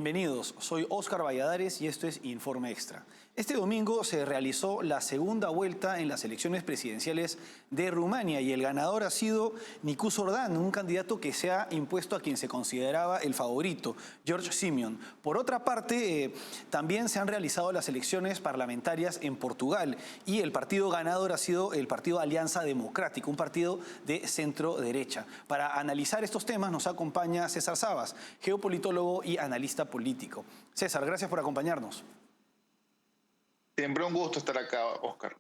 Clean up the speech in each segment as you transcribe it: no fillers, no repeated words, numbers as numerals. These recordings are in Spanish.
Bienvenidos, soy Óscar Valladares y esto es Informe Extra. Este domingo se realizó la segunda vuelta en las elecciones presidenciales de Rumania y el ganador ha sido Nicu Orban, un candidato que se ha impuesto a quien se consideraba el favorito, George Simeon. Por otra parte, también se han realizado las elecciones parlamentarias en Portugal y el partido ganador ha sido el partido Alianza Democrática, un partido de centro-derecha. Para analizar estos temas nos acompaña César Sabas, geopolitólogo y analista político. César, gracias por acompañarnos. Siempre un gusto estar acá, Óscar.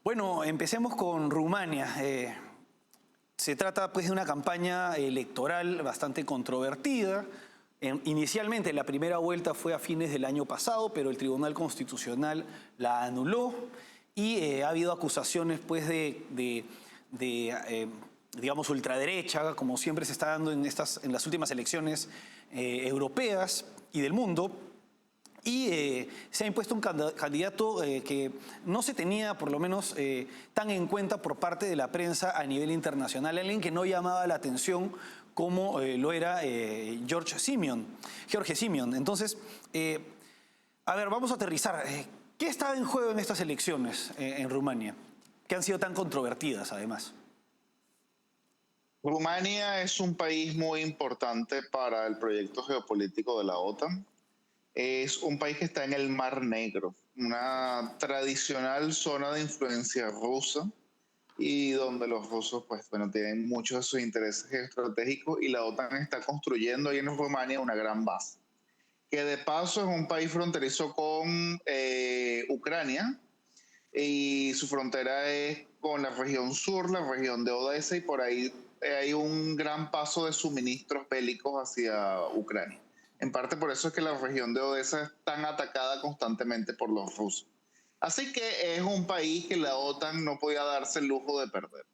Bueno, empecemos con Rumania. Se trata pues de una campaña electoral bastante controvertida. Inicialmente la primera vuelta fue a fines del año pasado, pero el Tribunal Constitucional la anuló y ha habido acusaciones pues digamos, ultraderecha, como siempre se está dando en las últimas elecciones europeas y del mundo. Y se ha impuesto un candidato que no se tenía, por lo menos, tan en cuenta por parte de la prensa a nivel internacional, alguien que no llamaba la atención como lo era George Simeon. Entonces, a ver, vamos a aterrizar. ¿Qué estaba en juego en estas elecciones en Rumania, que han sido tan controvertidas, además? Rumania es un país muy importante para el proyecto geopolítico de la OTAN. Es un país que está en el Mar Negro, una tradicional zona de influencia rusa y donde los rusos pues, bueno, tienen muchos de sus intereses estratégicos y la OTAN está construyendo ahí en Rumania una gran base. Que de paso es un país fronterizo con Ucrania y su frontera es con la región sur, la región de Odessa y por ahí hay un gran paso de suministros bélicos hacia Ucrania. En parte por eso es que la región de Odessa es tan atacada constantemente por los rusos. Así que es un país que la OTAN no podía darse el lujo de perder.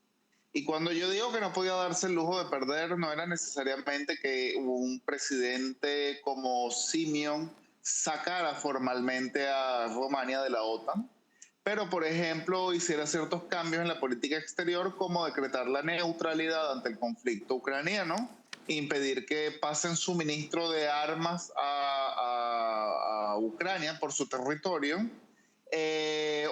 Y cuando yo digo que no podía darse el lujo de perder, no era necesariamente que un presidente como Simeon sacara formalmente a Rumania de la OTAN, pero por ejemplo hiciera ciertos cambios en la política exterior como decretar la neutralidad ante el conflicto ucraniano, impedir que pasen suministro de armas a Ucrania por su territorio,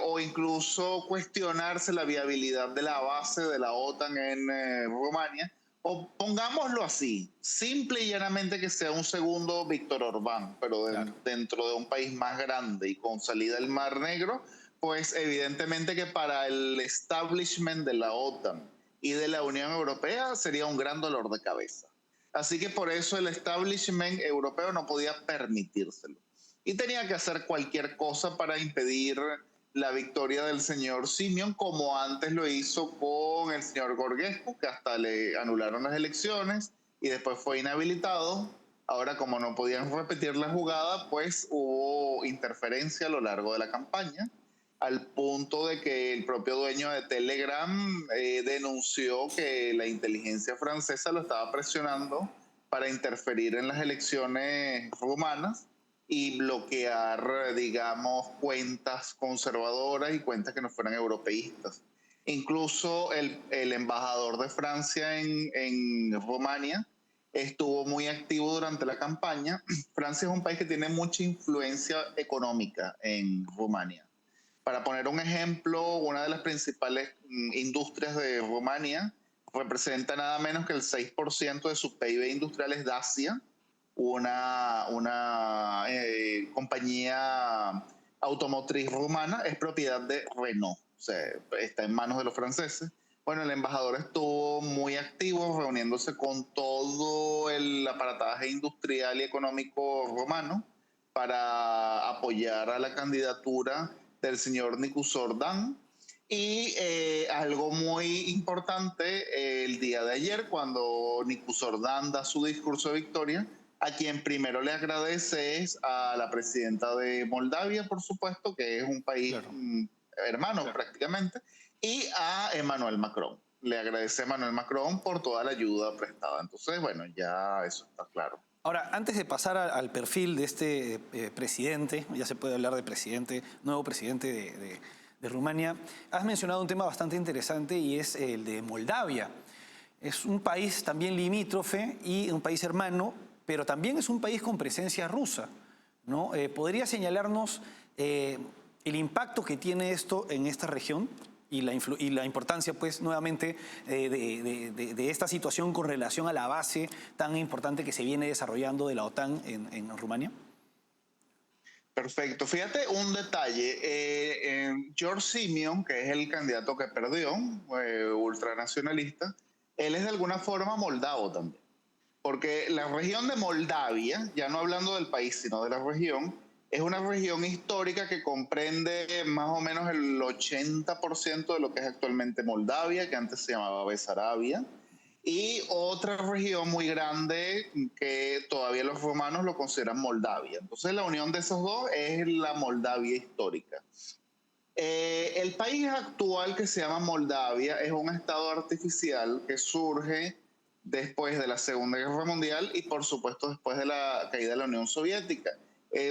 o incluso cuestionarse la viabilidad de la base de la OTAN en Rumania, o pongámoslo así, simple y llanamente que sea un segundo Víctor Orbán, pero Claro. dentro de un país más grande y con salida al Mar Negro, pues evidentemente que para el establishment de la OTAN y de la Unión Europea sería un gran dolor de cabeza. Así que por eso el establishment europeo no podía permitírselo. Y tenía que hacer cualquier cosa para impedir la victoria del señor Simeon, como antes lo hizo con el señor Gorgescu, que hasta le anularon las elecciones y después fue inhabilitado. Ahora, como no podían repetir la jugada, pues hubo interferencia a lo largo de la campaña, al punto de que el propio dueño de Telegram denunció que la inteligencia francesa lo estaba presionando para interferir en las elecciones rumanas y bloquear, digamos, cuentas conservadoras y cuentas que no fueran europeístas. Incluso el embajador de Francia en Rumania estuvo muy activo durante la campaña. Francia es un país que tiene mucha influencia económica en Rumania. Para poner un ejemplo, una de las principales industrias de Rumania representa nada menos que el 6% de su PIB industrial es Dacia, una compañía automotriz rumana, es propiedad de Renault, o sea, está en manos de los franceses. Bueno, el embajador estuvo muy activo reuniéndose con todo el aparataje industrial y económico rumano para apoyar a la candidatura del señor Nicu Orban. Y algo muy importante, el día de ayer, cuando Nicu Orban da su discurso de victoria, a quien primero le agradece es a la presidenta de Moldavia, por supuesto, que es un país Claro. hermano prácticamente, y a Emmanuel Macron. Le agradece a Emmanuel Macron por toda la ayuda prestada. Entonces, bueno, ya eso está claro. Ahora, antes de pasar al perfil de este presidente, ya se puede hablar de presidente, nuevo presidente de Rumania, has mencionado un tema bastante interesante y es el de Moldavia. Es un país también limítrofe y un país hermano, pero también es un país con presencia rusa, ¿no? ¿Podría señalarnos el impacto que tiene esto en esta región y la importancia, pues, nuevamente de esta situación con relación a la base tan importante que se viene desarrollando de la OTAN en Rumania? Perfecto. Fíjate un detalle. George Simeon, que es el candidato que perdió, ultranacionalista, él es de alguna forma moldavo también. Porque la región de Moldavia, ya no hablando del país, sino de la región, es una región histórica que comprende más o menos el 80% de lo que es actualmente Moldavia, que antes se llamaba Besarabia, y otra región muy grande que todavía los romanos lo consideran Moldavia. Entonces la unión de esos dos es la Moldavia histórica. El país actual que se llama Moldavia es un estado artificial que surge después de la Segunda Guerra Mundial y por supuesto después de la caída de la Unión Soviética.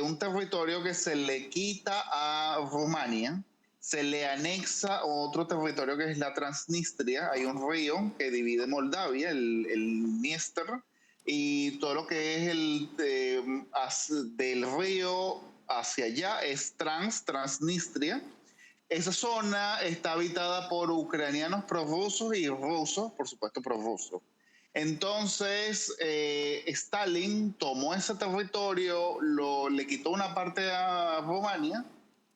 Un territorio que se le quita a Rumania, se le anexa otro territorio que es la Transnistria. Hay un río que divide Moldavia, el Dniester, y todo lo que es del río hacia allá es Transnistria. Esa zona está habitada por ucranianos prorrusos y rusos, por supuesto, prorrusos. Entonces, Stalin tomó ese territorio, le quitó una parte a Rumania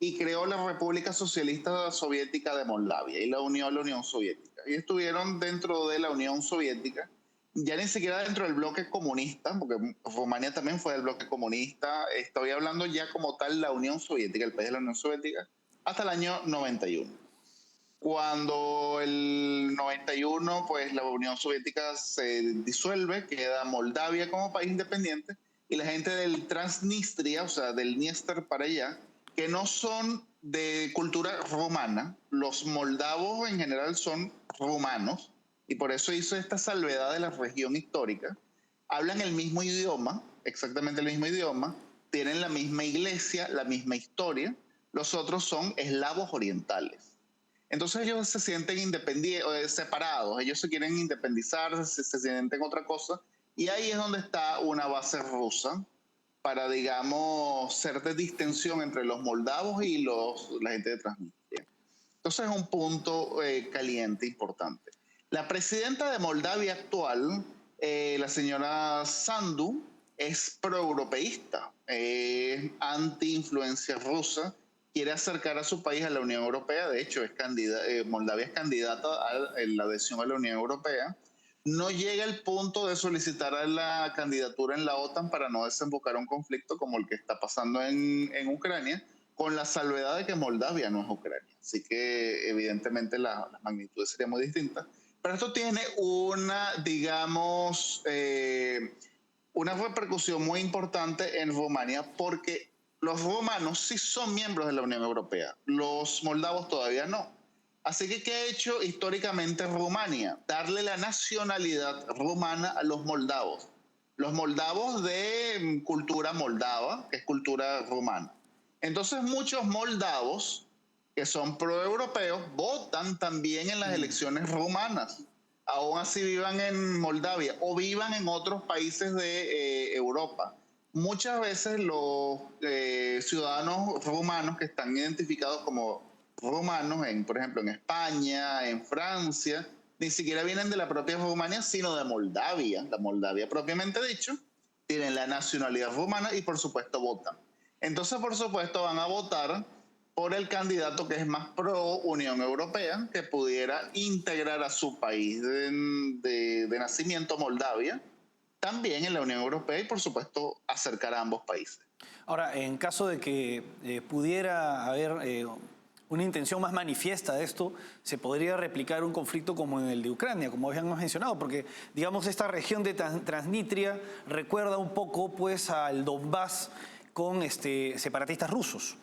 y creó la República Socialista Soviética de Moldavia y la unió a la Unión Soviética. Y estuvieron dentro de la Unión Soviética, ya ni siquiera dentro del bloque comunista, porque Rumania también fue del bloque comunista. Estoy hablando ya como tal la Unión Soviética, el país de la Unión Soviética, hasta el año 91. Cuando el 91, pues la Unión Soviética se disuelve, queda Moldavia como país independiente y la gente del Transnistria, o sea, del Dniester para allá, que no son de cultura rumana, los moldavos en general son rumanos y por eso hizo esta salvedad de la región histórica, hablan el mismo idioma, exactamente el mismo idioma, tienen la misma iglesia, la misma historia, los otros son eslavos orientales. Entonces ellos se sienten separados, ellos se quieren independizar, se sienten otra cosa, y ahí es donde está una base rusa para, digamos, ser de distensión entre los moldavos y la gente de Transnistria. Entonces es un punto caliente, importante. La presidenta de Moldavia actual, la señora Sandu, es proeuropeísta, anti-influencia rusa, quiere acercar a su país a la Unión Europea. De hecho, Moldavia es candidata a la adhesión a la Unión Europea. No llega al punto de solicitar a la candidatura en la OTAN para no desembocar un conflicto como el que está pasando en Ucrania, con la salvedad de que Moldavia no es Ucrania. Así que evidentemente las magnitudes serían muy distintas. Pero esto tiene digamos, una repercusión muy importante en Rumania porque los rumanos sí son miembros de la Unión Europea, los moldavos todavía no. Así que, ¿qué ha hecho históricamente Rumania? Darle la nacionalidad rumana a los moldavos. Los moldavos de cultura moldava, que es cultura rumana. Entonces, muchos moldavos que son proeuropeos votan también en las elecciones rumanas. Aún así vivan en Moldavia o vivan en otros países de Europa. Muchas veces los ciudadanos rumanos que están identificados como rumanos, por ejemplo, en España, en Francia, ni siquiera vienen de la propia Rumania, sino de Moldavia. La Moldavia propiamente dicho, tienen la nacionalidad rumana y por supuesto votan. Entonces, por supuesto, van a votar por el candidato que es más pro Unión Europea, que pudiera integrar a su país de nacimiento, Moldavia, también en la Unión Europea y, por supuesto, acercar a ambos países. Ahora, en caso de que pudiera haber una intención más manifiesta de esto, se podría replicar un conflicto como en el de Ucrania, como habíamos mencionado, porque, digamos, esta región de Transnistria recuerda un poco, pues, al Donbass con separatistas rusos.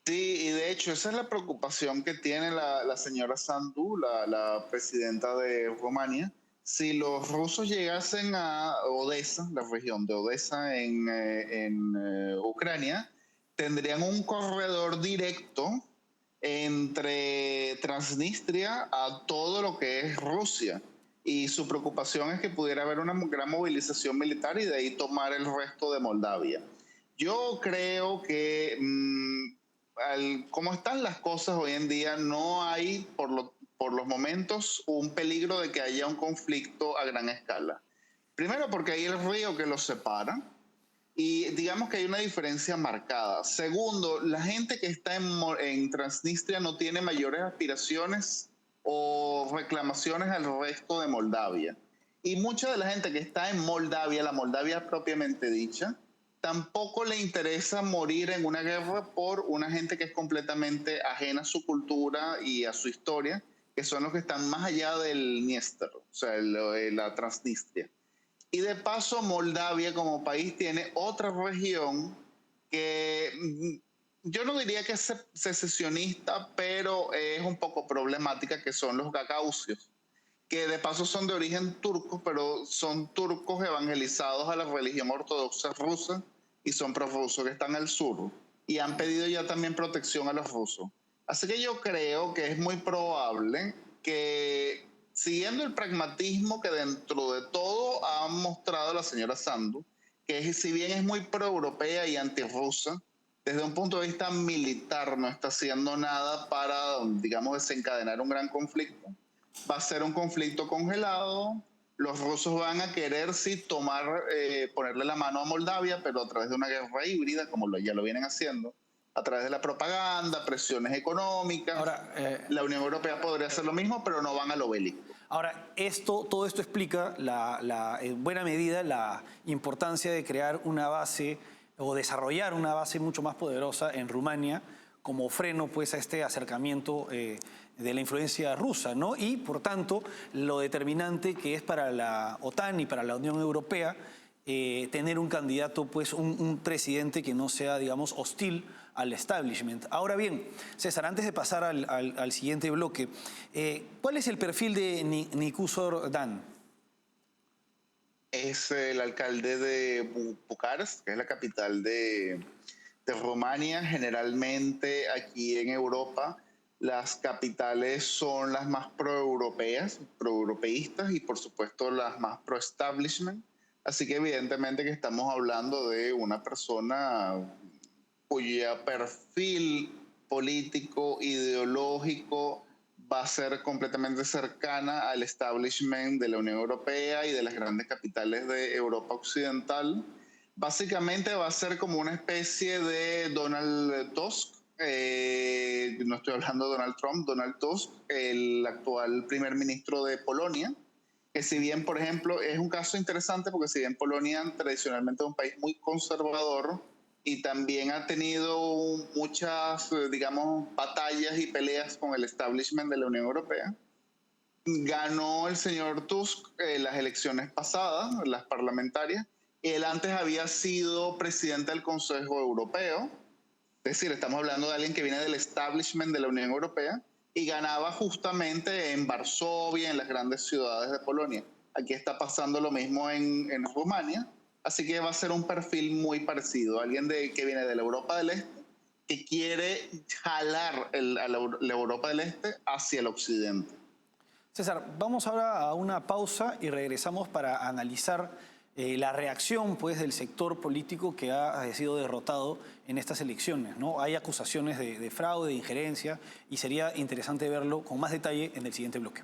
Sí, y de hecho esa es la preocupación que tiene la señora Sandu, la presidenta de Rumania. Si los rusos llegasen a Odessa, la región de Odessa en Ucrania, tendrían un corredor directo entre Transnistria a todo lo que es Rusia. y su preocupación es que pudiera haber una gran movilización militar y de ahí tomar el resto de Moldavia. Yo creo que como están las cosas hoy en día, no hay por los momentos un peligro de que haya un conflicto a gran escala. Primero porque hay el río que los separa y digamos que hay una diferencia marcada. Segundo, la gente que está en Transnistria no tiene mayores aspiraciones o reclamaciones al resto de Moldavia. Y mucha de la gente que está en Moldavia, la Moldavia propiamente dicha, tampoco le interesa morir en una guerra por una gente que es completamente ajena a su cultura y a su historia, que son los que están más allá del Dniester, o sea, la Transnistria. Y de paso, Moldavia como país tiene otra región que yo no diría que es secesionista, pero es un poco problemática, que son los gagausios, que de paso son de origen turco, pero son turcos evangelizados a la religión ortodoxa rusa y son prorrusos, que están al sur y han pedido ya también protección a los rusos. Así que yo creo que es muy probable que, siguiendo el pragmatismo que dentro de todo ha mostrado la señora Sandu, que si bien es muy proeuropea y antirrusa, desde un punto de vista militar no está haciendo nada para, digamos, desencadenar un gran conflicto. Va a ser un conflicto congelado. Los rusos van a querer sí ponerle la mano a Moldavia, pero a través de una guerra híbrida, como ya lo vienen haciendo, a través de la propaganda, presiones económicas. Ahora, La Unión Europea podría hacer lo mismo, pero no van a lo bélico. Ahora, todo esto explica en buena medida la importancia de crear una base o desarrollar una base mucho más poderosa en Rumania como freno pues, a este acercamiento de la influencia rusa, ¿no? Y, por tanto, lo determinante que es para la OTAN y para la Unión Europea tener un candidato, pues un presidente que no sea, digamos, hostil al establishment. Ahora bien, César, antes de pasar al siguiente bloque, ¿cuál es el perfil de Nicusor Dan? Es el alcalde de Bucarest, que es la capital de Rumania. Generalmente aquí en Europa las capitales son las más proeuropeas, proeuropeístas y por supuesto las más pro-establishment. Así que evidentemente que estamos hablando de una persona cuyo perfil político, ideológico, va a ser completamente cercana al establishment de la Unión Europea y de las grandes capitales de Europa Occidental. Básicamente va a ser como una especie de Donald Tusk, no estoy hablando de Donald Trump, Donald Tusk, el actual primer ministro de Polonia, que si bien, por ejemplo, es un caso interesante porque si bien Polonia tradicionalmente es un país muy conservador y también ha tenido muchas, digamos, batallas y peleas con el establishment de la Unión Europea, ganó el señor Tusk las elecciones pasadas, las parlamentarias. Él antes había sido presidente del Consejo Europeo, es decir, estamos hablando de alguien que viene del establishment de la Unión Europea y ganaba justamente en Varsovia, en las grandes ciudades de Polonia. Aquí está pasando lo mismo en Rumania, así que va a ser un perfil muy parecido, alguien que viene de la Europa del Este, que quiere jalar la Europa del Este hacia el occidente. César, vamos ahora a una pausa y regresamos para analizar la reacción pues, del sector político que ha sido derrotado en estas elecciones, ¿no? Hay acusaciones de fraude, de injerencia, y sería interesante verlo con más detalle en el siguiente bloque.